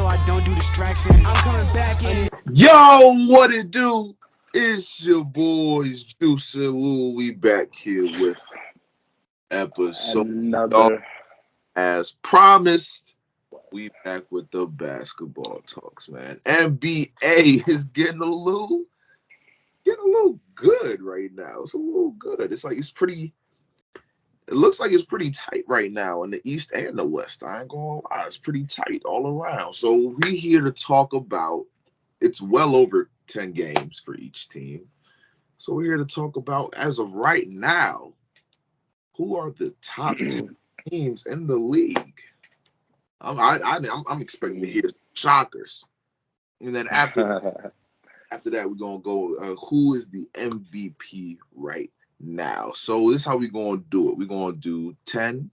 I don't do distractions. I'm coming back in. Yo, what it do? It's your boys, Juice and Lou. We back here with episode. Another. As promised, we back with the basketball talks, man. NBA is getting a little good right now. It's a little good. It's like it looks like it's pretty tight right now in the East and the West. I ain't gonna lie, it's pretty tight all around. So we here to talk about. It's well over 10 games for each team. So we're here to talk about, as of right now, who are the top 10 teams in the league. I'm expecting to hear shockers, and then after that we're gonna go. Who is the MVP right now? So this is how we're gonna do it. We're gonna do 10,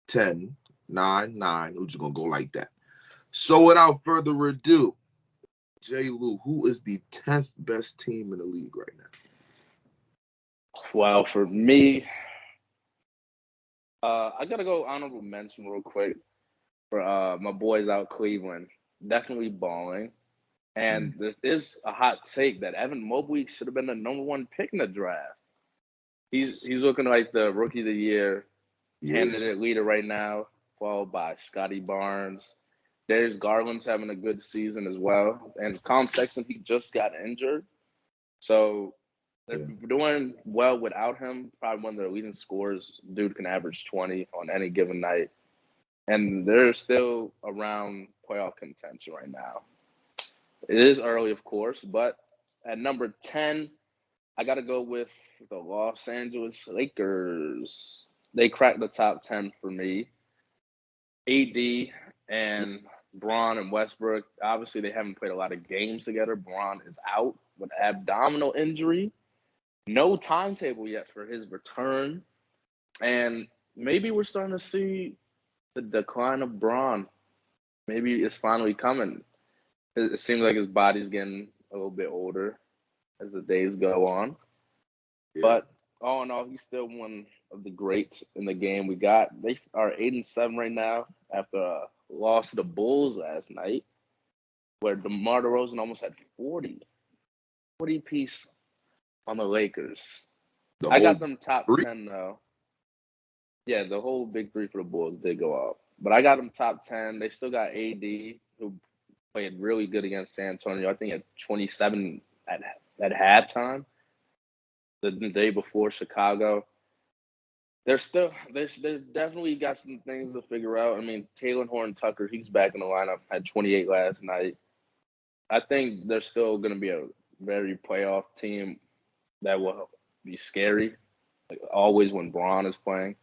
10, 9, 9. We're just gonna go like that. So without further ado, J. Lou, who is the 10th best team in the league right now? Well, for me, I gotta go honorable mention real quick for my boys out Cleveland. Definitely balling. And there is a hot take that Evan Mobley should have been the number one pick in the draft. He's looking like the rookie of the year candidate leader right now, followed by Scotty Barnes. Darius Garland's having a good season as well. And Colin Sexton, he just got injured. So they're doing well without him. Probably one of their leading scorers. Dude can average 20 on any given night. And they're still around playoff contention right now. It is early, of course, but at number 10, I got to go with the Los Angeles Lakers. They cracked the top 10 for me. AD and Braun and Westbrook, obviously they haven't played a lot of games together. Braun is out with abdominal injury. No timetable yet for his return. And maybe we're starting to see the decline of Braun. Maybe it's finally coming. It seems like his body's getting a little bit older as the days go on. Yeah. But all in all, he's still one of the greats in the game. They are 8-7 right now after a loss to the Bulls last night, where DeMar DeRozan almost had 40 piece on the Lakers. I got them top 10 though. Yeah, the whole big three for the Bulls did go up, but I got them top 10. They still got AD, who played really good against San Antonio. I think at 27 at halftime. The day before Chicago. They're definitely got some things to figure out. I mean, Taylor Horton-Tucker, he's back in the lineup, had 28 last night. I think they're still going to be a very playoff team that will be scary, like always when Braun is playing.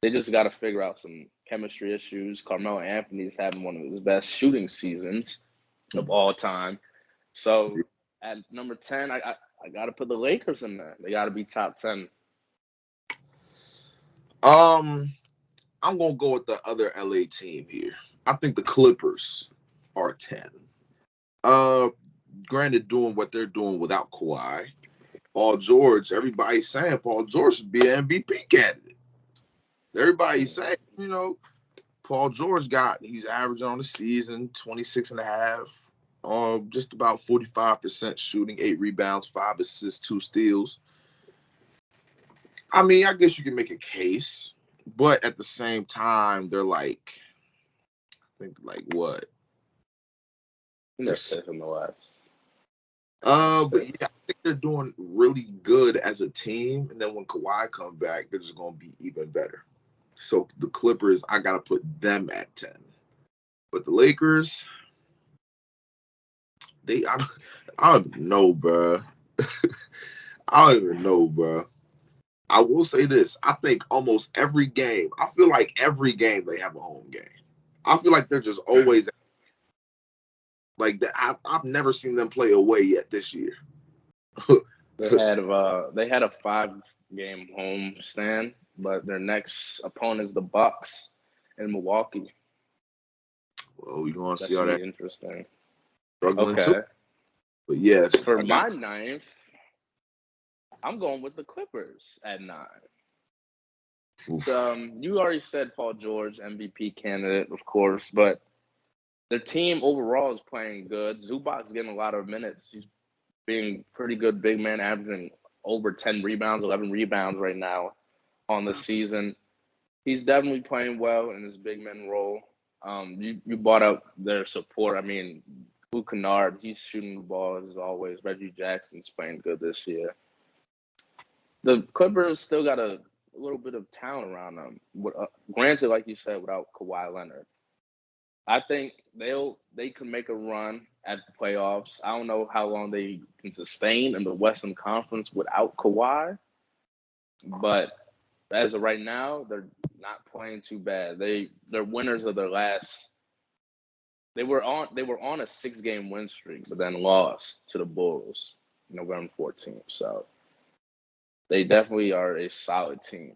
They just got to figure out some chemistry issues. Carmelo Anthony's having one of his best shooting seasons of all time. So at number 10, I got to put the Lakers in there. They got to be top 10. I'm gonna go with the other LA team here. I think the Clippers are 10. Granted, doing what they're doing without Kawhi. Paul George, everybody's saying Paul George should be an MVP candidate. Everybody's saying, Paul George he's averaging on the season 26 and a half, just about 45% shooting, 8 rebounds, 5 assists, 2 steals. I mean, I guess you can make a case, but at the same time, they're like, I think what? They're fifth in the West. But yeah, I think they're doing really good as a team, and then when Kawhi comes back, they're just gonna be even better. So the Clippers, I gotta put them at 10, but the Lakers, I don't even know, bro. I don't even know, bro. I will say this. I think almost every game, I feel like every game they have a home game. I feel like they're just always like that. I've never seen them play away yet this year. They had a 5-game home stand, but their next opponent is the Bucks in Milwaukee. Well, we're gonna see how that interesting. Struggling too. But yeah, for my 9th, I'm going with the Clippers at 9. You already said Paul George, MVP candidate, of course, but their team overall is playing good. Zubac's getting a lot of minutes. He's being pretty good big man, averaging over 10 rebounds, 11 rebounds right now on the season. He's definitely playing well in his big man role. You brought up their support. I mean, Luke Kennard, he's shooting the ball as always. Reggie Jackson's playing good this year. The Clippers still got a little bit of talent around them. Granted, like you said, without Kawhi Leonard. I think they can make a run at the playoffs. I don't know how long they can sustain in the Western Conference without Kawhi, but as of right now, they're not playing too bad. They're winners of their last. They were on a 6-game win streak, but then lost to the Bulls November 14th. So they definitely are a solid team.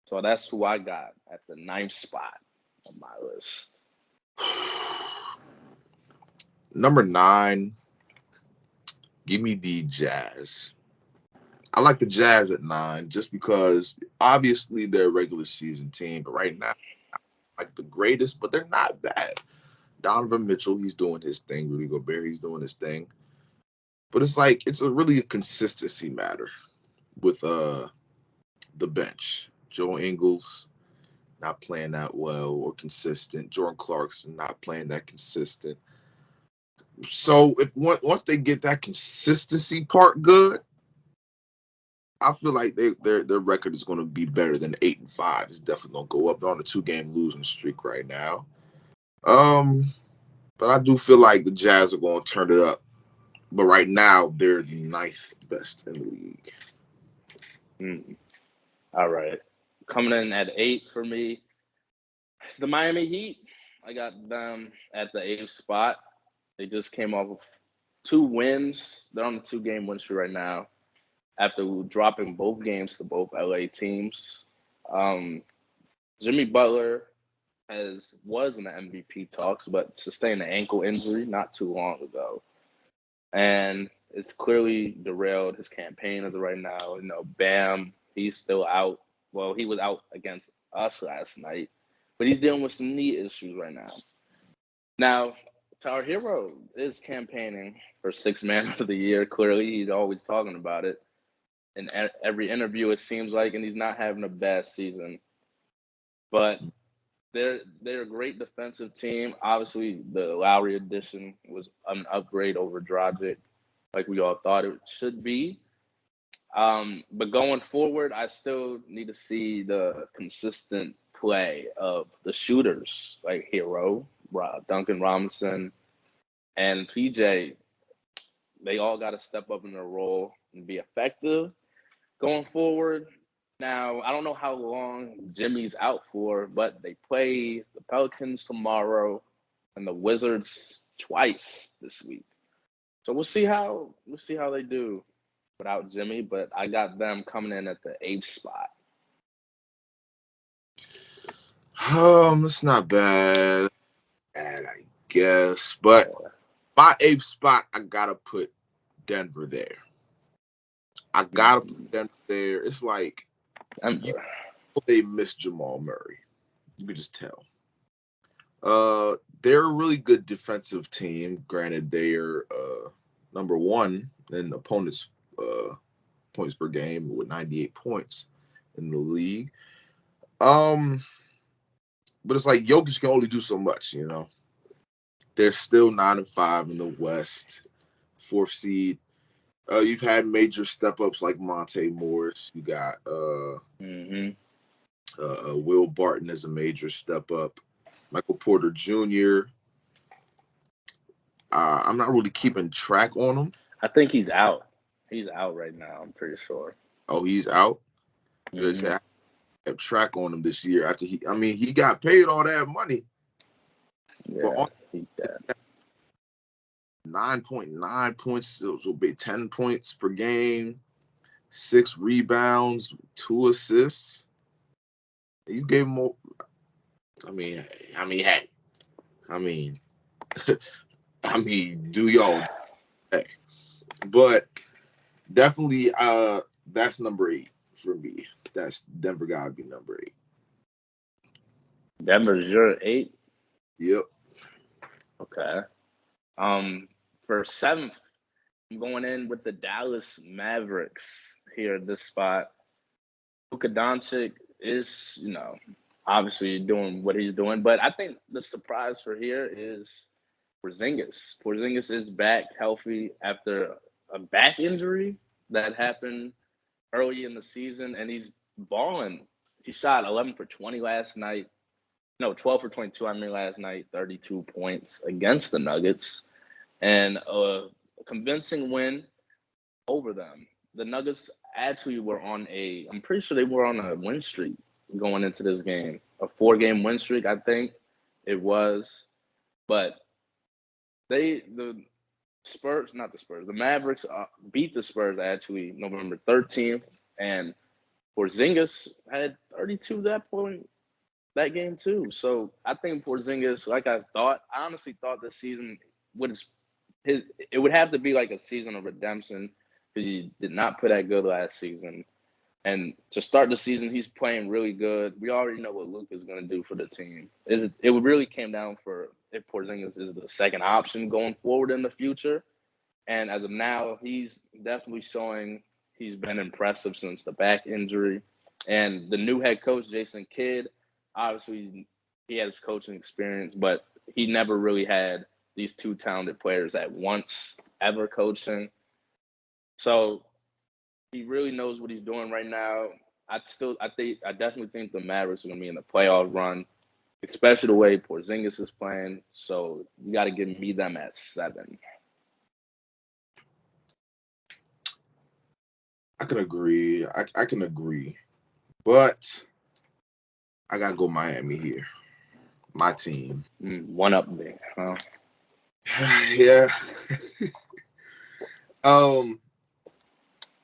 So that's who I got at the 9th spot on my list. Number 9, give me the Jazz. I like the Jazz at 9 just because obviously they're a regular season team, but right now, like the greatest, but they're not bad. Donovan Mitchell, he's doing his thing. Rudy Gobert, he's doing his thing. But it's like it's really a consistency matter with the bench. Joe Ingles not playing that well or consistent. Jordan Clarkson not playing that consistent. So if once they get that consistency part good, I feel like their record is going to be better than 8-5. It's definitely going to go up. They're on a 2-game losing streak right now. But I do feel like the Jazz are going to turn it up. But right now, they're the 9th best in the league. All right. Coming in at 8 for me, it's the Miami Heat. I got them at the 8th spot. They just came off of 2 wins. They're on the 2-game win streak right now after dropping both games to both LA teams. Jimmy Butler was in the MVP talks, but sustained an ankle injury not too long ago. And it's clearly derailed his campaign as of right now. Bam, he's still out. Well, he was out against us last night, but he's dealing with some knee issues right now. Now, Tyler Hero is campaigning for 6th Man of the Year. Clearly, he's always talking about it. In every interview, it seems like, and he's not having a bad season. But they're a great defensive team. Obviously, the Lowry addition was an upgrade over Dragic, like we all thought it should be. But going forward, I still need to see the consistent play of the shooters like Hero, Duncan Robinson, and PJ. They all got to step up in their role and be effective going forward. Now, I don't know how long Jimmy's out for, but they play the Pelicans tomorrow and the Wizards twice this week. So we'll see how they do without Jimmy, but I got them coming in at the 8th spot. It's not bad, I guess. But my 8th spot, I gotta put Denver there. I gotta put Denver there. It's like they miss Jamal Murray. You can just tell. They're a really good defensive team. Granted, they're number 1 in opponents' points per game with 98 points in the league. But it's like Jokic can only do so much, They're still 9-5 in the West, 4th seed. You've had major step-ups like Monte Morris. You got Will Barton as a major step-up. Michael Porter Jr. I'm not really keeping track on him. I think he's out. He's out right now, I'm pretty sure. Oh, he's out? Mm-hmm. I kept track on him this year after he got paid all that money. Yeah, 9.9 points, it will be 10 points per game, 6 rebounds, 2 assists. You gave him more. Hey. Do y'all? Hey. But definitely, that's number 8 for me. That's Denver gotta be number 8. Denver's your 8? Yep. Okay. For seventh, I'm going in with the Dallas Mavericks here at this spot. Luka Doncic is, obviously doing what he's doing, but I think the surprise for here is Porzingis. Porzingis is back healthy after a back injury that happened early in the season, and he's balling. He shot 11 for 20 last night. No, 12 for 22, last night, 32 points against the Nuggets, and a convincing win over them. The Nuggets actually were I'm pretty sure they were on a win streak going into this game, a 4-game win streak, I think it was. But the Spurs, not the Spurs, the Mavericks beat the Spurs actually November 13th, and Porzingis had 32 that game too. So I think Porzingis, like I honestly thought this season it would have to be like a season of redemption because he did not play that good last season. And to start the season, he's playing really good. We already know what Luke is going to do for the team. It really came down for if Porzingis is the second option going forward in the future. And as of now, he's definitely showing he's been impressive since the back injury. And the new head coach, Jason Kidd, obviously he has coaching experience, but he never really had these two talented players at once ever coaching. So he really knows what he's doing right now. I definitely think the Mavericks are going to be in the playoff run, especially the way Porzingis is playing. So you got to give me them at 7. I can agree. I can agree. But I got to go Miami here. My team. One up there, huh? Yeah.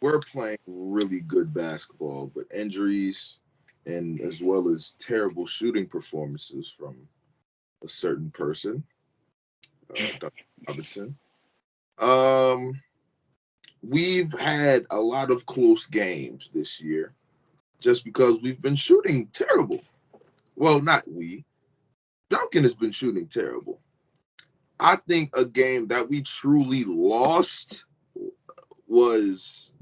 We're playing really good basketball, but injuries and as well as terrible shooting performances from a certain person, Dr. Robinson. We've had a lot of close games this year just because we've been shooting terrible. Well, not we. Duncan has been shooting terrible. I think a game that we truly lost was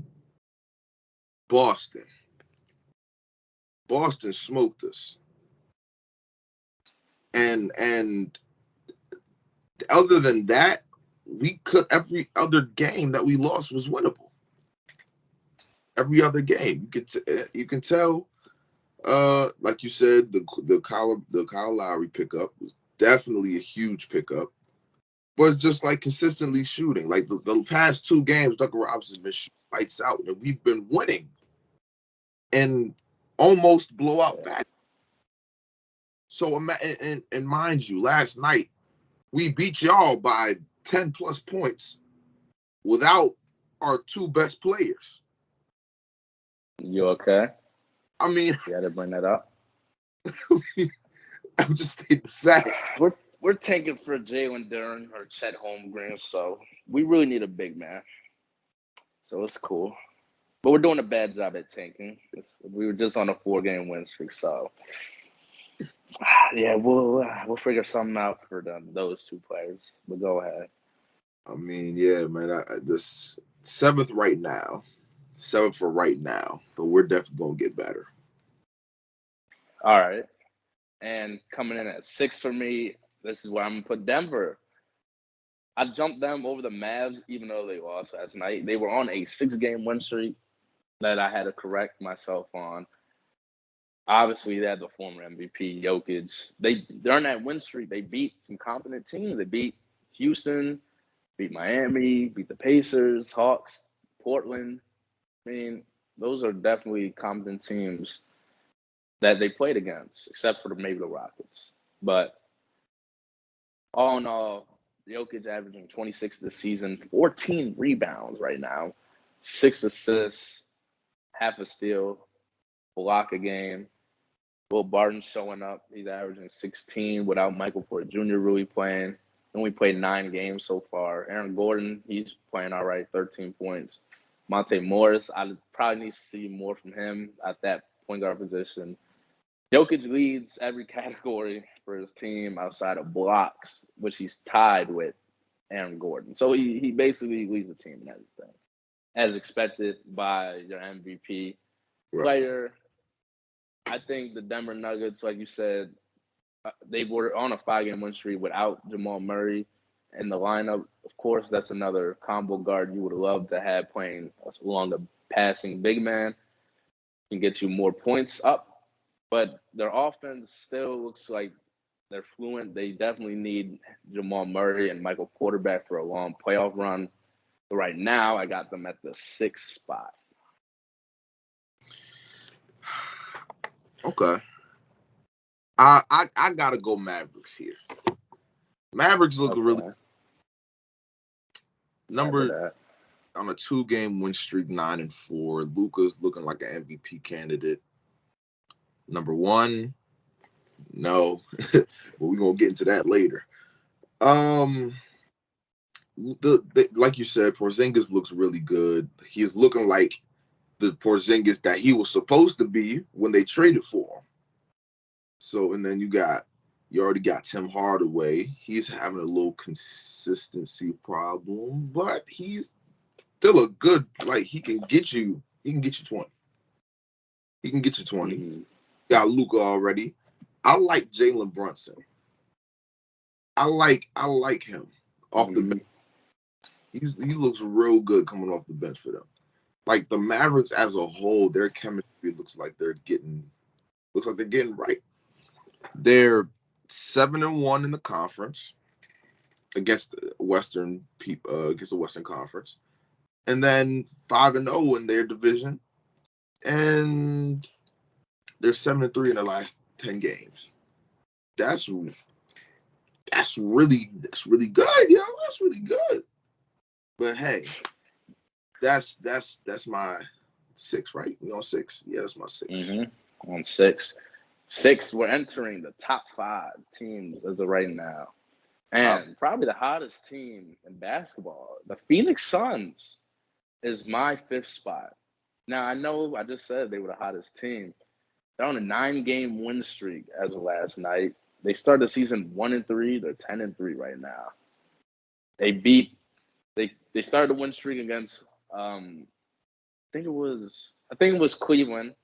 Boston. Boston smoked us. And other than that, every other game that we lost was winnable. Every other game, you can tell. Like you said, the Kyle Lowry pickup was definitely a huge pickup, but just like consistently shooting, like the past 2 games, Duncan Robinson's been shooting lights out, and we've been winning in almost blowout fashion. So, and mind you, last night we beat y'all by 10 plus points without our 2 best players. You okay? I mean, You had to bring that up. I'm just stating the fact. We're tanking for Jalen Durant or Chet Holmgren, so we really need a big man. So it's cool, but we're doing a bad job at tanking. We were just on a 4-game win streak, so yeah, we'll figure something out for those 2 players. But go ahead. I mean, yeah, man. This 7th right now, 7th for right now, but we're definitely gonna get better. All right, and coming in at 6 for me, this is where I'm gonna put Denver. I jumped them over the Mavs, even though they lost last night. They were on a 6-game win streak that I had to correct myself on. Obviously, they had the former MVP, Jokic. During that win streak, they beat some competent teams. They beat Houston, beat Miami, beat the Pacers, Hawks, Portland. I mean, those are definitely competent teams that they played against, except for maybe the Rockets. But all in all, Jokic averaging 26 this season, 14 rebounds right now, 6 assists, half a steal, block a game. Will Barton showing up. He's averaging 16 without Michael Porter Jr. really playing. Only played 9 games so far. Aaron Gordon, he's playing all right, 13 points. Monte Morris, I probably need to see more from him at that point guard position. Jokic leads every category for his team outside of blocks, which he's tied with Aaron Gordon. So he basically leads the team in everything, as expected by your MVP player. I think the Denver Nuggets, like you said, they were on a 5-game win streak without Jamal Murray in the lineup. Of course, that's another combo guard you would love to have playing along the passing big man. Can get you more points up, but their offense still looks like they're fluent. They definitely need Jamal Murray and Michael Quarterback for a long playoff run. But right now, I got them at the 6th spot. Okay. I gotta go Mavericks here. Mavericks look really number on a 2-game win streak, 9-4. Luka's looking like an MVP candidate. Number 1, no, but we're gonna get into that later. Like you said, Porzingis looks really good. He's looking like the Porzingis that he was supposed to be when they traded for him. So, and then you already got Tim Hardaway. He's having a little consistency problem, but he's still a good, like, he can get you 20. He can get you 20. Mm-hmm. Got Luka already. I like Jalen Brunson. I like him off the bench. He looks real good coming off the bench for them. Like the Mavericks as a whole, their chemistry looks like they're getting right. They're 7-1 in the conference against the Western Conference, and then 5-0 in their division, and they're 7-3 in their last 10 games. That's really good, yo. That's really good. But hey, that's my 6, right? We on 6? Yeah, that's my 6. Mm-hmm. On 6. 6, we're entering the top 5 teams as of right now. And probably the hottest team in basketball, the Phoenix Suns, is my 5th spot. Now, I know I just said they were the hottest team. They're on a 9-game win streak as of last night. They started the season 1-3. They're 10-3 right now. They started the win streak against I think it was Cleveland.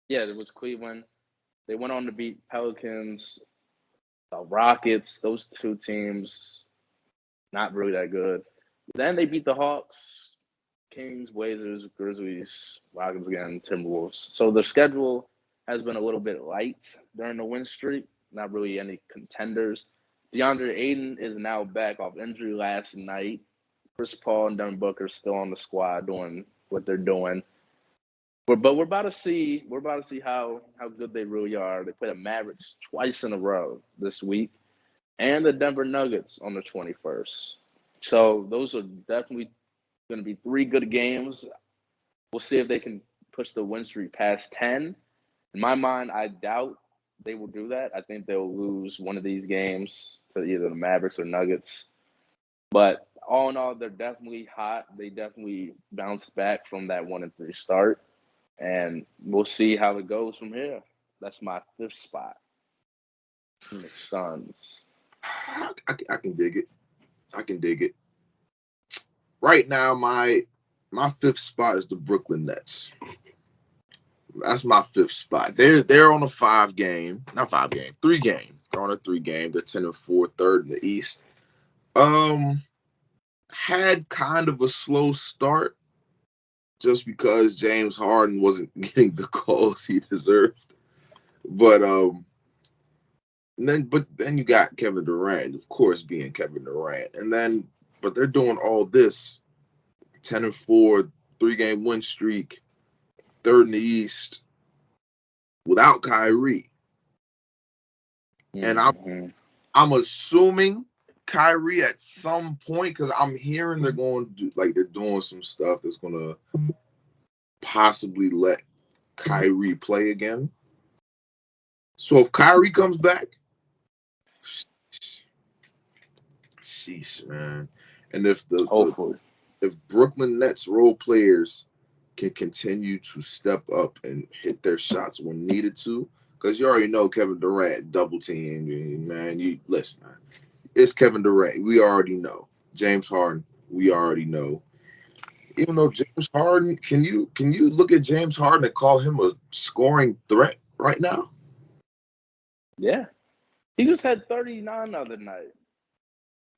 Yeah, it was Cleveland. They went on to beat Pelicans, the Rockets. Those 2 teams, not really that good. Then they beat the Hawks, Kings, Blazers, Grizzlies, Rockets again, Timberwolves. So their schedule has been a little bit light during the win streak. Not really any contenders. DeAndre Ayton is now back off injury last night. Chris Paul and Devin Booker still on the squad doing what they're doing. But we're about to see how good they really are. They play the Mavericks twice in a row this week, and the Denver Nuggets on the 21st. So those are definitely going to be 3 good games. We'll see if they can push the win streak past 10. In my mind, I doubt they will do that. I think they'll lose one of these games to either the Mavericks or Nuggets. But all in all, they're definitely hot. They definitely bounced back from that 1-3 start. And we'll see how it goes from here. That's my 5th spot. Phoenix Suns. I can dig it. Right now, my 5th spot is the Brooklyn Nets. That's my 5th spot. They're on a 3-game. They're on a 3-game. They're 10-4, 3rd in the East. Had kind of a slow start just because James Harden wasn't getting the calls he deserved. But then you got Kevin Durant, of course, being Kevin Durant. But they're doing all this 10-4, 3-game win streak, 3rd in the East without Kyrie. And I'm assuming Kyrie at some point, because I'm hearing they're doing some stuff that's gonna possibly let Kyrie play again. So if Kyrie comes back, sheesh, man. And if if Brooklyn Nets role players can continue to step up and hit their shots when needed to, because you already know Kevin Durant double team, man. You listen, man. It's Kevin Durant. We already know. James Harden. We already know. Even though James Harden, can you look at James Harden and call him a scoring threat right now? Yeah, he just had 39 the other night.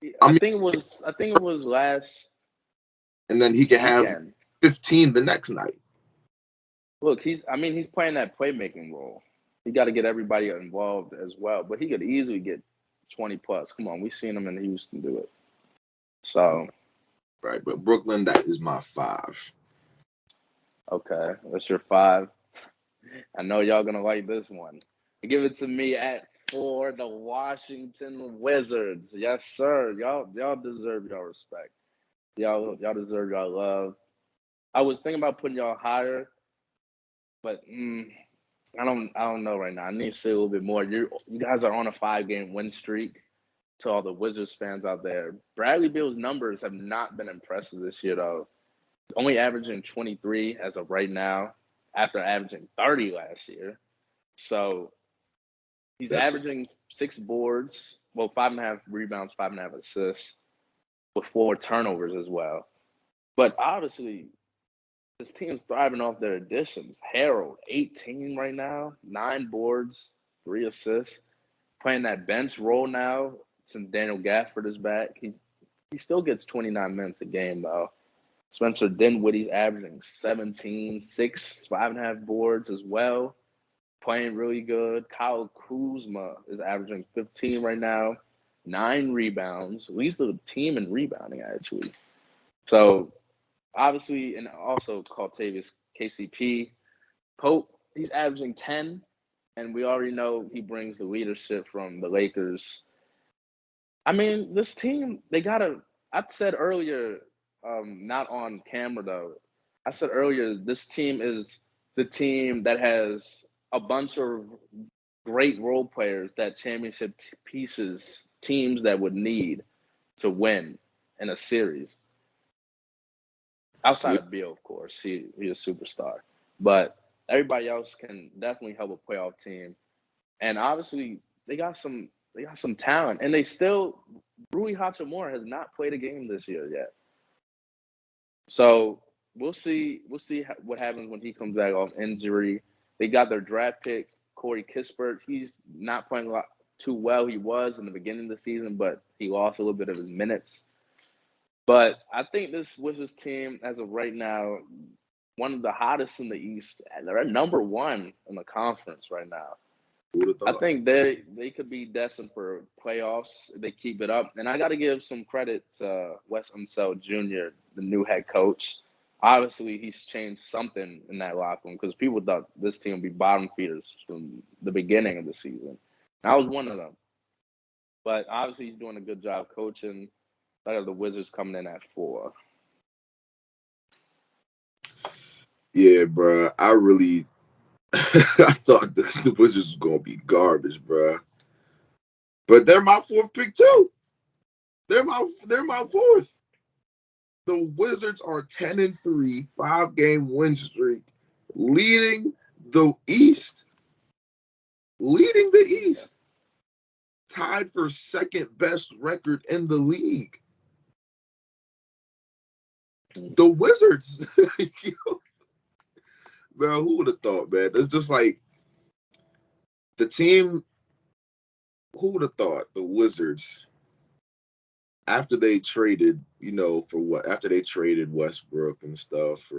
I I mean, think it was last and then he can have weekend. 15 the next night. Look, he's playing that playmaking role. He got to get everybody involved as well, but he could easily get 20 plus. Come on, we've seen him in Houston do it. So, Right, but Brooklyn, that is my 5. okay, that's your 5. I know y'all gonna like this one. Give it to me at 4, the Washington Wizards. Yes, sir. Y'all deserve y'all respect. Y'all deserve y'all love. I was thinking about putting y'all higher, but I don't know right now. I need to see a little bit more. You guys are on a 5-game win streak. To all the Wizards fans out there, Bradley Beal's numbers have not been impressive this year, though. Only averaging 23 as of right now, after averaging 30 last year. So he's That's averaging 6 boards, well, 5.5 rebounds, 5.5 assists, with 4 turnovers as well. But obviously, this team's thriving off their additions. Harold, 18 right now, 9 boards, 3 assists, playing that bench role now since Daniel Gafford is back. He still gets 29 minutes a game, though. Spencer Dinwiddie's averaging 17, 6, 5.5 boards as well, playing really good. Kyle Kuzma is averaging 15 right now, 9 rebounds, leads the team in rebounding, actually. So, obviously, and also Caltavius KCP. Pope, he's averaging 10, and we already know he brings the leadership from the Lakers. I mean, this team, I said earlier, not on camera though, I said earlier, this team is the team that has a bunch of great role players that championship pieces, teams that would need to win in a series. Outside yeah. of Beal, of course, he's a superstar. But everybody else can definitely help a playoff team. And obviously, they got some talent, and they still Rui Hachimura has not played a game this year yet. So we'll see. What happens when he comes back off injury. They got their draft pick Corey Kispert. He's not playing a lot too well. He was in the beginning of the season, but he lost a little bit of his minutes. But I think this Wizards team, as of right now, one of the hottest in the East. They're at number 1 in the conference right now. Who would have I thought? think they could be destined for playoffs if they keep it up. And I got to give some credit to Wes Unseld Jr., the new head coach. Obviously, he's changed something in that locker room because people thought this team would be bottom feeders from the beginning of the season. And I was one of them. But obviously, he's doing a good job coaching. I got the Wizards coming in at 4. Yeah, bro. I really I thought the Wizards was gonna be garbage, bro. But they're my 4th pick too. They're my 4th. The Wizards are 10-3, 5-game win streak, leading the East. Leading the East. Tied for 2nd best record in the league. The Wizards. Man, who would have thought, man? It's just like the team. Who would have thought the Wizards, after they traded, for what? After they traded Westbrook and stuff,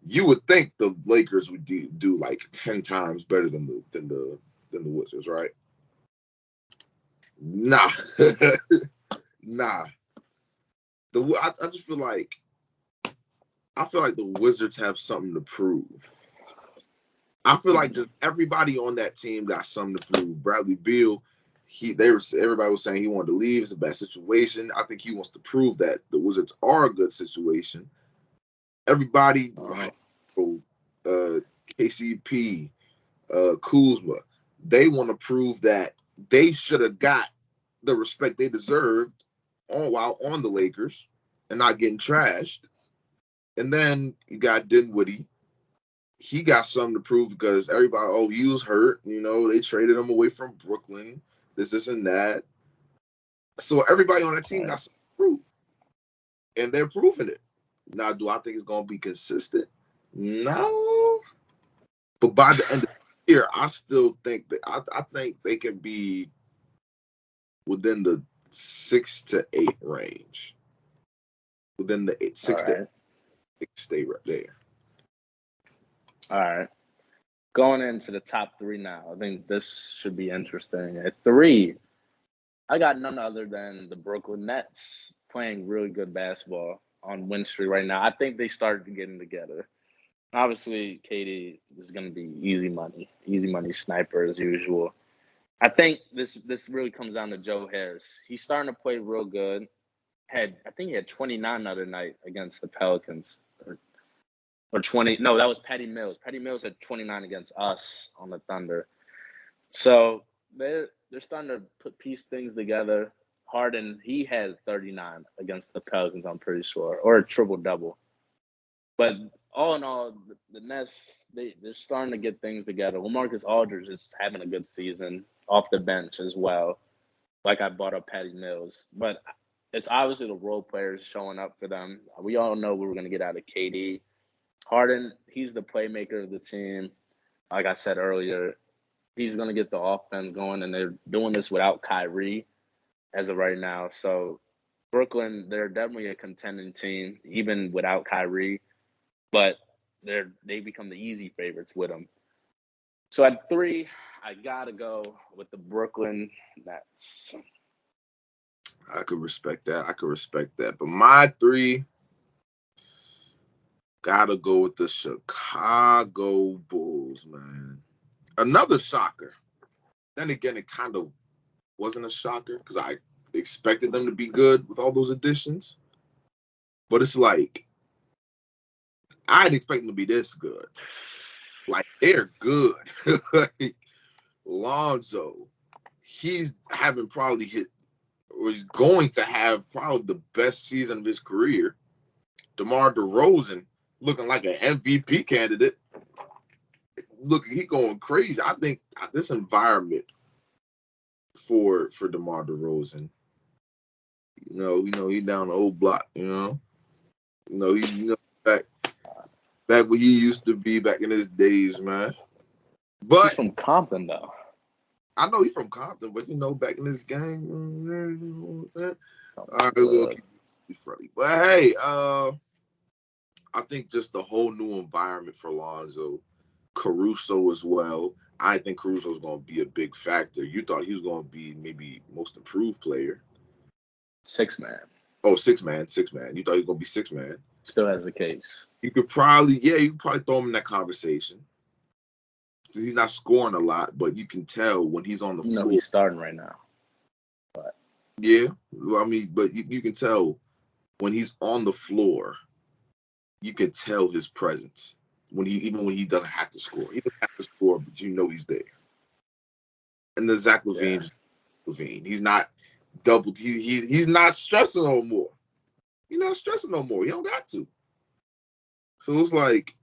you would think the Lakers would do like 10 times better than the Wizards, right? Nah, nah. I just feel like the Wizards have something to prove. I feel like just everybody on that team got something to prove. Bradley Beal, everybody was saying he wanted to leave. It's a bad situation. I think he wants to prove that the Wizards are a good situation. Everybody, KCP, Kuzma, they want to prove that they should have got the respect they deserved while on the Lakers and not getting trashed. And then you got Dinwiddie, he got something to prove because everybody, oh, he was hurt. They traded him away from Brooklyn, this, and that. So everybody on that team got something to prove, and they're proving it. Now, do I think it's going to be consistent? No. But by the end of the year, I still think that I think they can be within the 6 to 8 range. Within the 6 to 8, stay right there. All right. Going into the top 3 now, I think this should be interesting. At 3, I got none other than the Brooklyn Nets playing really good basketball on win streak right now. I think they started getting together. Obviously, KD is going to be easy money sniper as usual. I think this really comes down to Joe Harris. He's starting to play real good. I think he had 29 the other night against the Pelicans. Or 20. No, that was Patty Mills. Patty Mills had 29 against us on the Thunder. So they're starting to piece things together. Harden, he had 39 against the Pelicans, I'm pretty sure, or a triple-double. But all in all, the Nets, they're starting to get things together. LaMarcus Aldridge is having a good season off the bench as well, like I brought up Patty Mills. But it's obviously the role players showing up for them. We all know we were going to get out of KD. Harden, he's the playmaker of the team. Like I said earlier, he's going to get the offense going, and they're doing this without Kyrie as of right now. So Brooklyn, they're definitely a contending team, even without Kyrie, but they become the easy favorites with him. So at 3, I got to go with the Brooklyn Nets. I could respect that. But my 3, gotta go with the Chicago Bulls, man. Another shocker. Then again, it kind of wasn't a shocker because I expected them to be good with all those additions. But it's like, I didn't expect them to be this good. Like, they're good. Like, Lonzo, he's having probably or he's going to have probably the best season of his career. DeMar DeRozan, looking like an MVP candidate. Look, he going crazy. I think this environment for DeMar DeRozan, he's down the old block, he's back where he used to be back in his days, man. But he's from Compton, though. I know he's from Compton, but back in this game, all right, we'll keep it friendly. But hey, I think just the whole new environment for Lonzo, Caruso as well. I think Caruso's going to be a big factor. You thought he was going to be maybe most improved player. 6-man. Oh, 6-man. You thought he was going to be 6-man. Still has a case. You could probably throw him in that conversation. He's not scoring a lot, but you can tell when he's on the floor. He's starting right now. But yeah, well, I mean, but you can tell when he's on the floor, you can tell his presence. Even when he doesn't have to score. He doesn't have to score, but he's there. And the Zach LaVine, he's not doubled. He's not stressing no more. He's not stressing no more. He don't got to. So it's like,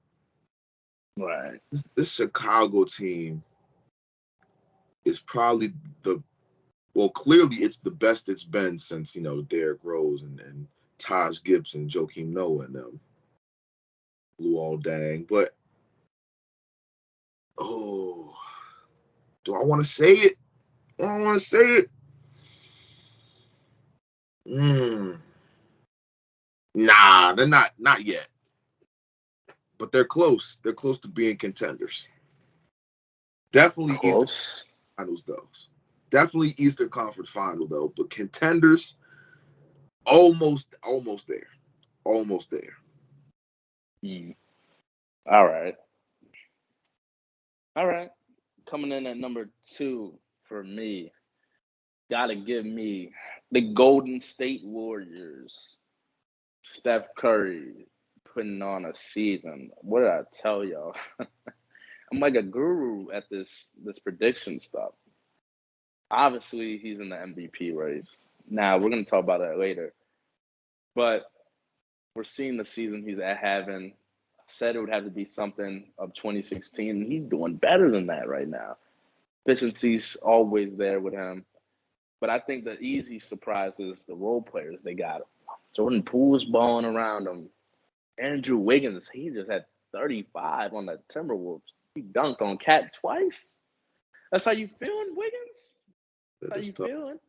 right. This Chicago team is probably clearly it's the best it's been since, Derrick Rose and Taj Gibson, Joakim Noah and them. Blue all dang. But, do I want to say it? I don't want to say it. Nah, they're not yet. But they're close. They're close to being contenders. Definitely Close. Eastern Finals, though. Definitely Eastern Conference Final, though. But contenders, almost there. Almost there. All right. Coming in at number 2 for me, gotta give me the Golden State Warriors. Steph Curry putting on a season. What did I tell y'all? I'm like a guru at this prediction stuff. Obviously, he's in the MVP race. Now, we're going to talk about that later. But we're seeing the season he's having. said it would have to be something of 2016, and he's doing better than that right now. Efficiency's always there with him. But I think the easy surprise is the role players they got. Jordan Poole's balling around him. Andrew Wiggins, he just had 35 on the Timberwolves. He dunked on Cat twice. That's how you feeling, Wiggins? That How is you tough. feeling?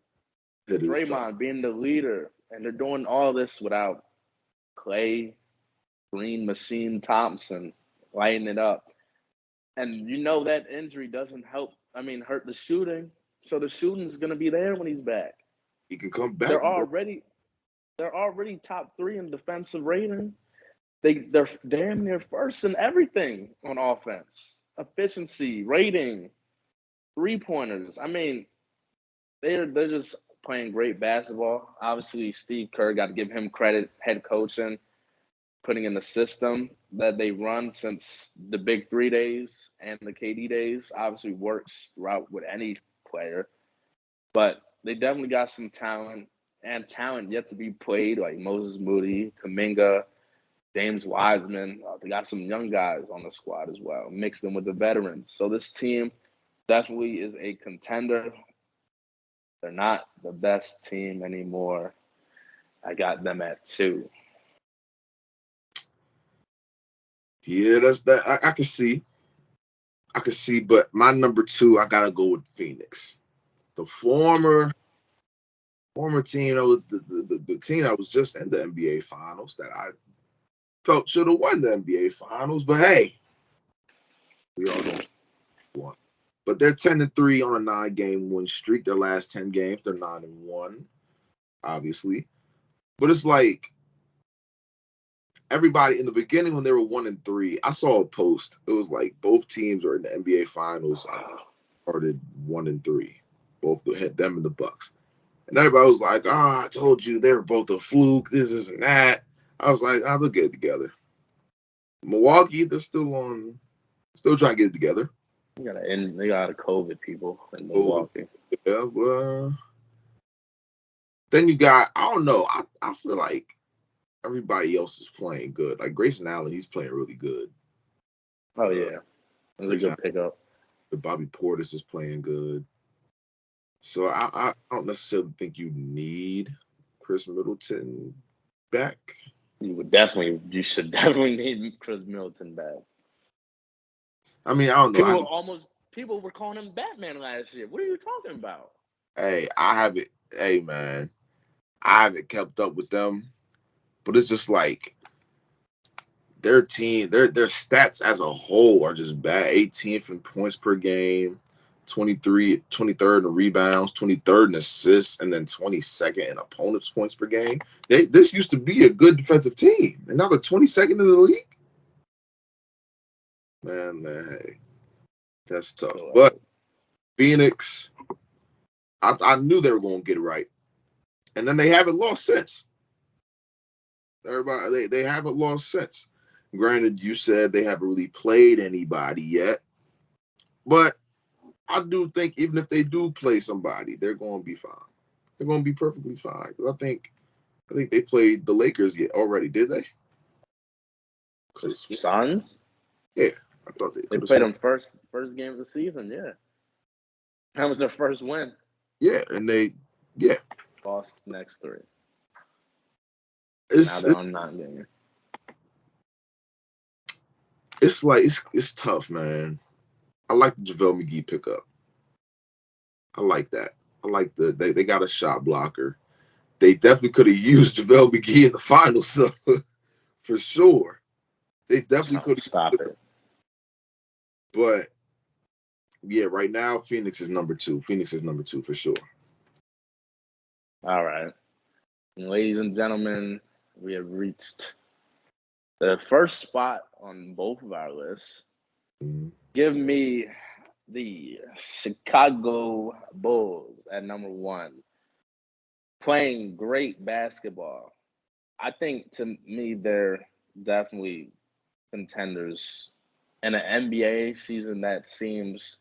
That is tough. Draymond being the leader, and they're doing all this without Clay, Green Machine Thompson lighting it up. And you know that injury doesn't hurt the shooting. So the shooting's gonna be there when he's back. He can come back. They're already top 3 in defensive rating. They're damn near first in everything on offense. Efficiency, rating, 3-pointers. I mean, they're just playing great basketball. Obviously, Steve Kerr, got to give him credit, head coaching, putting in the system that they run since the Big 3 days and the KD days. Obviously works throughout with any player. But they definitely got some talent and talent yet to be played, like Moses Moody, Kuminga, James Wiseman. They got some young guys on the squad as well, mixed in with the veterans. So this team definitely is a contender. They're not the best team anymore. I got them at 2. Yeah, that's that. I can see. But my number 2, I gotta go with Phoenix. The former team, the team that was just in the NBA Finals that I felt should have won the NBA Finals. But hey, we all know won. But they're 10-3 on a 9-game win streak. Their last 10 games, they're 9-1, obviously. But it's like everybody in the beginning when they were 1-3, I saw a post. It was like both teams are in the NBA Finals. I started 1-3, both them and the Bucks. And everybody was like, I told you they were both a fluke. This and that. I was like, they'll get it together. Milwaukee, they're still trying to get it together. They got a COVID people in Milwaukee. Yeah, well, then you got, I don't know. I feel like everybody else is playing good. Like Grayson Allen, he's playing really good. Oh, yeah. It was a good pickup. Bobby Portis is playing good. So I don't necessarily think you need Chris Middleton back. You should definitely need Chris Middleton back. I mean, I don't know. People were calling him Batman last year. What are you talking about? Hey, man, I haven't kept up with them, but it's just like their team, their stats as a whole are just bad. 18th in points per game, 23rd in rebounds, 23rd in assists, and then 22nd in opponents' points per game. This used to be a good defensive team, and now they're 22nd in the league. Man, hey, that's tough. But Phoenix, I knew they were going to get it right, and then they haven't lost since. Everybody, they haven't lost since. Granted, you said they haven't really played anybody yet, but I do think even if they do play somebody, they're going to be fine. They're going to be perfectly fine. Because I think they played the Lakers yet already, did they? Suns? Yeah, I thought they played them first game of the season. Yeah, that was their first win. Yeah, and lost the next 3. Now they're on 9 game. It's like it's tough, man. I like the JaVale McGee pickup. I like that. I like they got a shot blocker. They definitely could have used JaVale McGee in the finals, so, for sure. They definitely could have. Stop it. But yeah, right now Phoenix is number 2. Phoenix is number 2 for sure. All right, ladies and gentlemen, we have reached the first spot on both of our lists. Mm-hmm. Give me the Chicago Bulls at number 1. Playing great basketball. I think, to me, they're definitely contenders in an NBA season that seems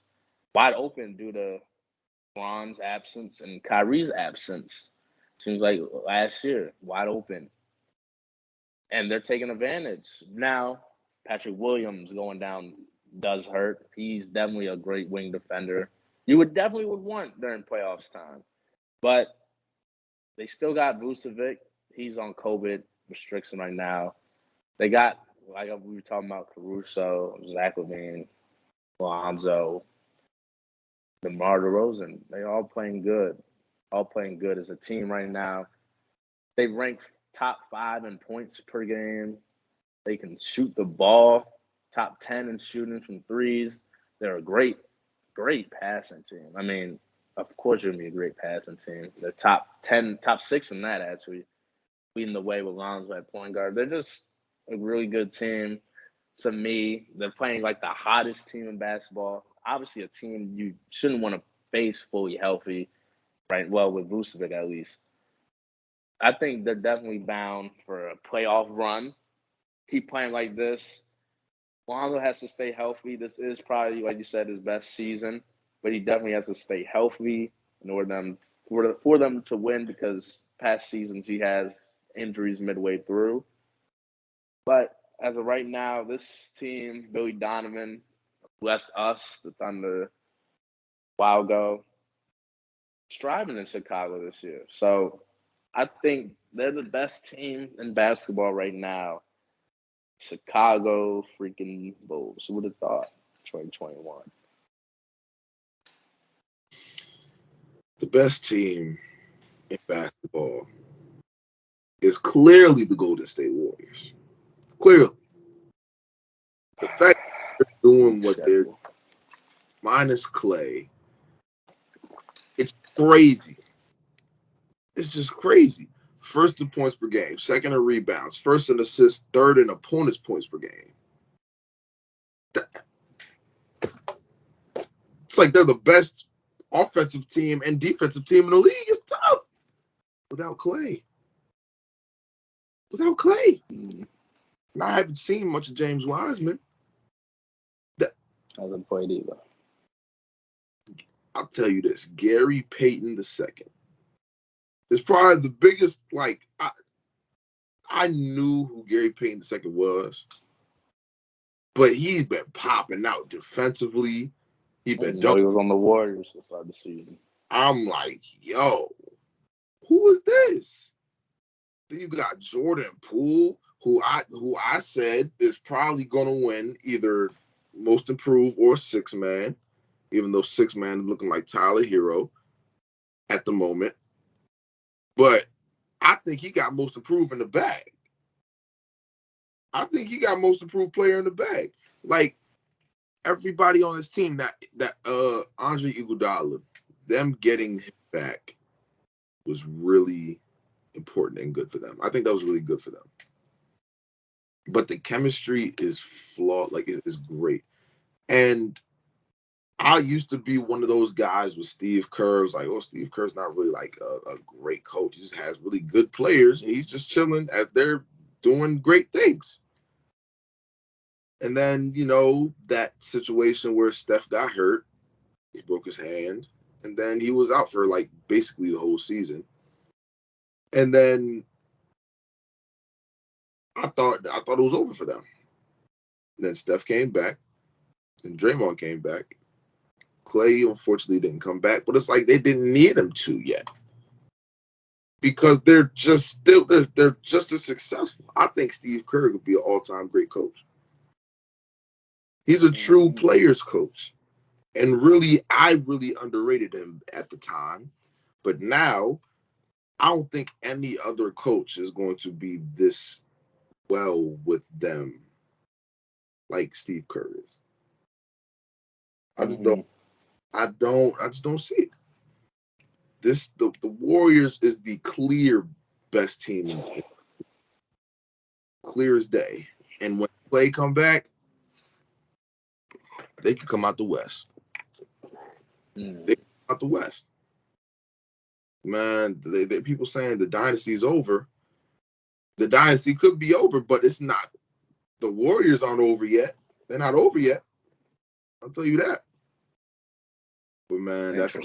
wide open due to LeBron's absence and Kyrie's absence. Seems like last year, wide open. And they're taking advantage. Now, Patrick Williams going down does hurt. He's definitely a great wing defender. You would want during playoffs time. But they still got Vucevic. He's on COVID restriction right now. They got, like we were talking about, Caruso, Zach LaVine, Lonzo, DeMar DeRozan. They all playing good. All playing good as a team right now. They rank top 5 in points per game. They can shoot the ball, top 10 in shooting from threes. They're a great passing team. I mean, of course you're going to be a great passing team. They're top 6 in that, actually, leading the way with Lonzo at point guard. They're just a really good team to me. They're playing like the hottest team in basketball. Obviously a team you shouldn't want to face fully healthy, right? Well, with Vucevic at least. I think they're definitely bound for a playoff run. Keep playing like this. Lonzo has to stay healthy. This is probably, like you said, his best season, but he definitely has to stay healthy in order for them to win, because past seasons he has injuries midway through. But as of right now, this team, Billy Donovan, left us, the Thunder, a while ago, striving in Chicago this year. So I think they're the best team in basketball right now. Chicago freaking Bulls. Who would have thought? 2021. The best team in basketball is clearly the Golden State Warriors. Clearly. The fact that they're doing what they're minus Clay, it's crazy. It's just crazy. First in points per game, second in rebounds, first in assists, third in opponent's points per game. It's like they're the best offensive team and defensive team in the league. It's tough without Clay. Without Clay. And I haven't seen much of James Wiseman. Hasn't played either. I'll tell you this: Gary Payton II is probably the biggest. Like I knew who Gary Payton II was, but he's been popping out defensively. He's been. He was on the Warriors to start the season. I'm like, yo, who is this? Then you got Jordan Poole, who I said is probably going to win either most improved or six man, even though six man is looking like Tyler Hero at the moment. But I think he got most improved in the bag. I think he got most improved player in the bag. Like everybody on his team, that Andre Iguodala, them getting him back was really important and good for them. I think that was really good for them. But the chemistry is flawed, like it is great. And I used to be one of those guys with Steve Kerr. Like, oh, Steve Kerr's not really like a great coach. He just has really good players, and he's just chilling as they're doing great things. And then, that situation where Steph got hurt, he broke his hand, and then he was out for like basically the whole season. And then I thought it was over for them. And then Steph came back, and Draymond came back. Clay unfortunately didn't come back, but it's like they didn't need him to yet, because they're just as successful. I think Steve Kerr could be an all-time great coach. He's a true players coach, and I really underrated him at the time, but now I don't think any other coach is going to be this well with them like Steve Kerr is. I just don't see it. The Warriors is the clear best team, clear as day. And when Clay come back, they could come out the West. They come out the West. Man, they people saying the dynasty is over. The dynasty could be over, but it's not. The Warriors aren't over yet. They're not over yet. I'll tell you that. But man, that's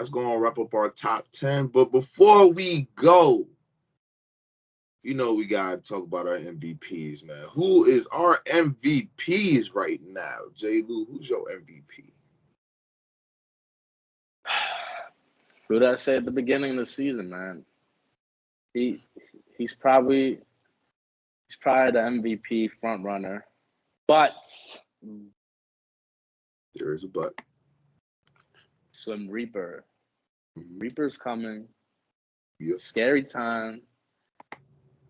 going to wrap up our top 10. But before we go, You know we gotta talk about our MVPs, man. Who is our MVPs right now? J. Lou, who's your MVP? Who did I say at the beginning of the season, man? He's probably the MVP front runner, but There is a but. Slim Reaper. Mhm. Reaper's coming. Yep. Scary time.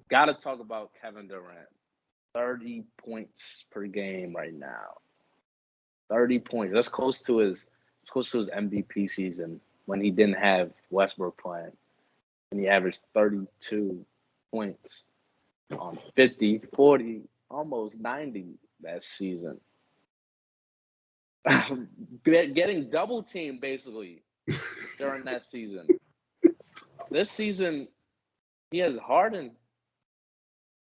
Gotta talk about Kevin Durant. 30 points per game right now. 30 points. That's close to his MVP season when he didn't have Westbrook playing. And he averaged 32 points on 50, 40, almost 90 that season. Getting double teamed basically during that season. This season, he has Harden,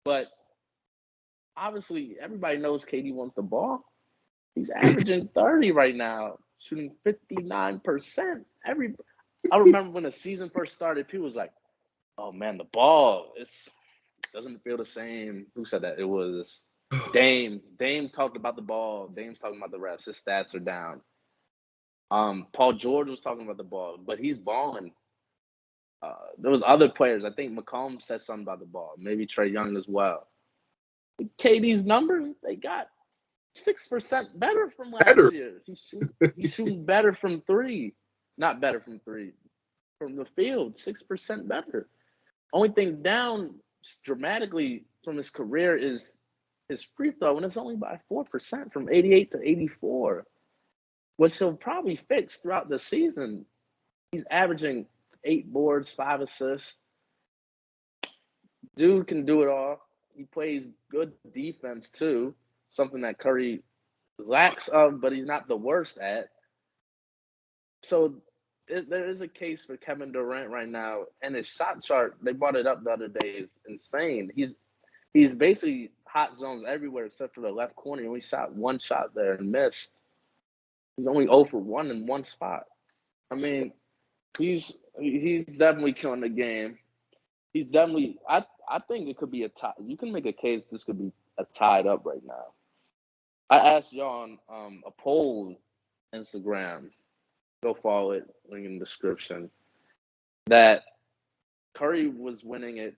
but obviously everybody knows KD wants the ball. He's averaging 30 right now, shooting 59%. I remember when the season first started, people was like, "Oh man, the ball doesn't feel the same." Who said that? It was Dame. Dame talked about the ball. Dame's talking about the rest. His stats are down. Paul George was talking about the ball, but he's balling. There was other players. I think McCollum said something about the ball. Maybe Trae Young as well. KD's numbers, they got 6% better from last Better. year. He's shooting better from three. Not better from three. From the field, 6% better. Only thing down dramatically from his career is his free throw, and it's only by 4% from 88 to 84, which he'll probably fix throughout the season. He's averaging 8 boards, 5 assists. Dude can do it all. He plays good defense too, something that Curry lacks of, but he's not the worst at. So there is a case for Kevin Durant right now, and his shot chart. They brought it up the other day. Is insane. He's basically hot zones everywhere except for the left corner. He only shot one shot there and missed. He's only 0 for 1 in one spot. I mean, he's definitely killing the game. He's definitely. I think it could be a tie. You can make a case this could be a tied up right now. I asked y'all on a poll Instagram. Go follow it. Link in the description. That Curry was winning it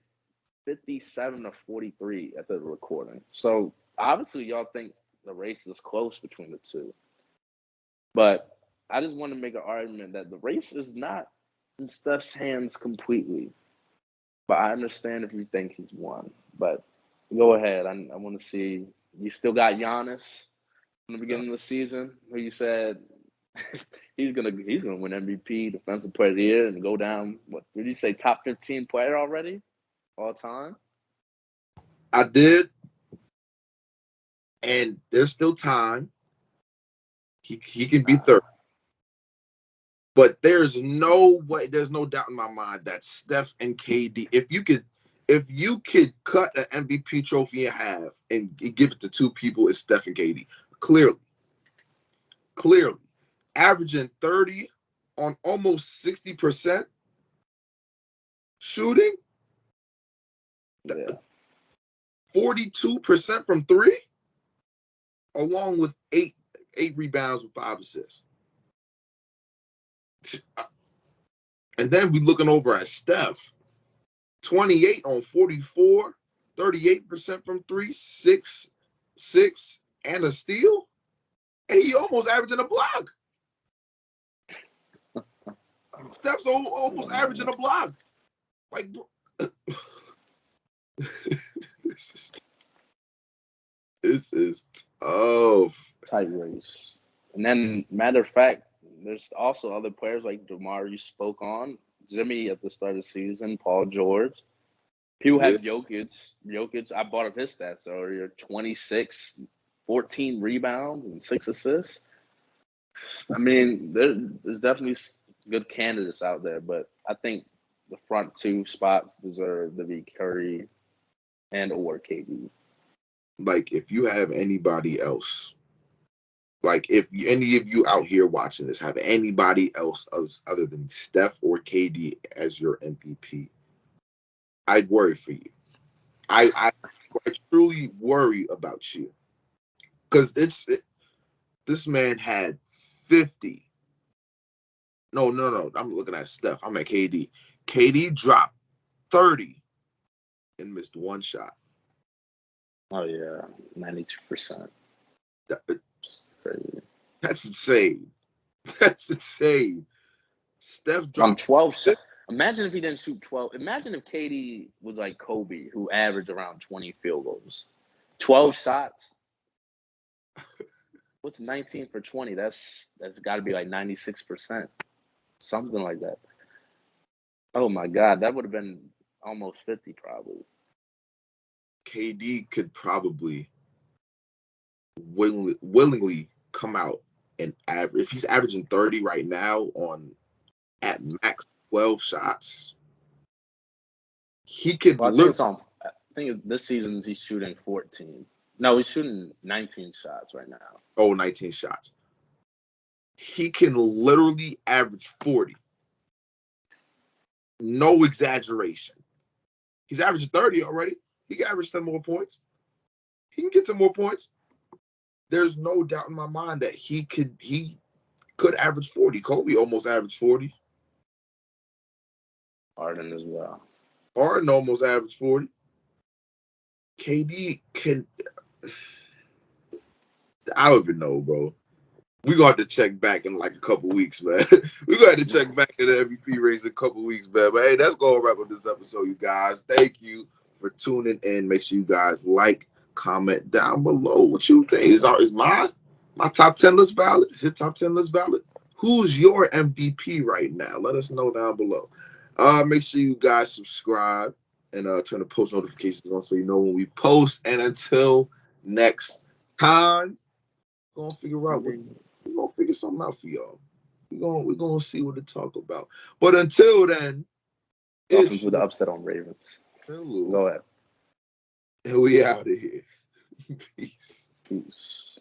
57 to 43 at the recording. So obviously y'all think the race is close between the two. But I just want to make an argument that the race is not in Steph's hands completely. But I understand if you think he's won. But go ahead. I want to see. You still got Giannis in the beginning of the season, who you said he's gonna win MVP, Defensive Player of the Year, and go down. What did you say? Top 15 player already, all time. I did, and there's still time. He can be third. But there's no way, there's no doubt in my mind that Steph and KD, if you could cut an MVP trophy in half and give it to two people, it's Steph and KD. Clearly. Averaging 30 on almost 60% shooting. Yeah. 42% from three, along with eight rebounds with 5 assists. And then we looking over at Steph, 28 on 44, 38% from three, 6, and a steal. And he almost averaging a block. Steph's almost averaging a block. Like, this is tough. Tight race. And then, matter of fact, there's also other players like DeMar you spoke on, Jimmy at the start of the season, Paul George. People have Jokic. I brought up his stats earlier: 26, 14 rebounds, and 6 assists. I mean, there's definitely good candidates out there, but I think the front two spots deserve to be Curry and or KD. Like, if you have anybody else, like if any of you out here watching this have anybody else other than Steph or KD as your MVP, I'd worry for you. I truly worry about you because this man had 50. No. I'm looking at Steph. I'm at KD. KD dropped 30 and missed one shot. Oh yeah, 92%. Crazy. That's insane. That's insane. Steph On dropped 12 shots. Imagine if he didn't shoot 12. Imagine if KD was like Kobe, who averaged around 20 field goals. 12 shots. What's 19 for 20? That's got to be like 96%. Something like that. Oh my God, that would have been almost 50 probably. KD could probably willingly come out and average. If he's averaging 30 right now on at max 12 shots, he could Well, I think this season he's shooting 14. No, he's shooting 19 shots right now. 19 shots. He can literally average 40. No exaggeration. He's averaging 30 already. He can average 10 more points. He can get 10 more points. There's no doubt in my mind that he could average 40. Kobe almost averaged 40. Harden as well. Harden almost averaged 40. KD can. I don't even know, bro. We're going to have to check back in like a couple weeks, man. We're going to have to check back in the MVP race in a couple weeks, man. But hey, that's going to wrap up this episode, you guys. Thank you for tuning in. Make sure you guys like, comment down below what you think. Is my top 10 list valid? Is his top 10 list valid? Who's your MVP right now? Let us know down below. Make sure you guys subscribe and turn the post notifications on so you know when we post. And until next time, we're gonna figure something out for y'all. We're gonna see what to talk about. But until then, Dolphins with the upset on Ravens. hello. Go ahead. And we out of here. Peace. Peace.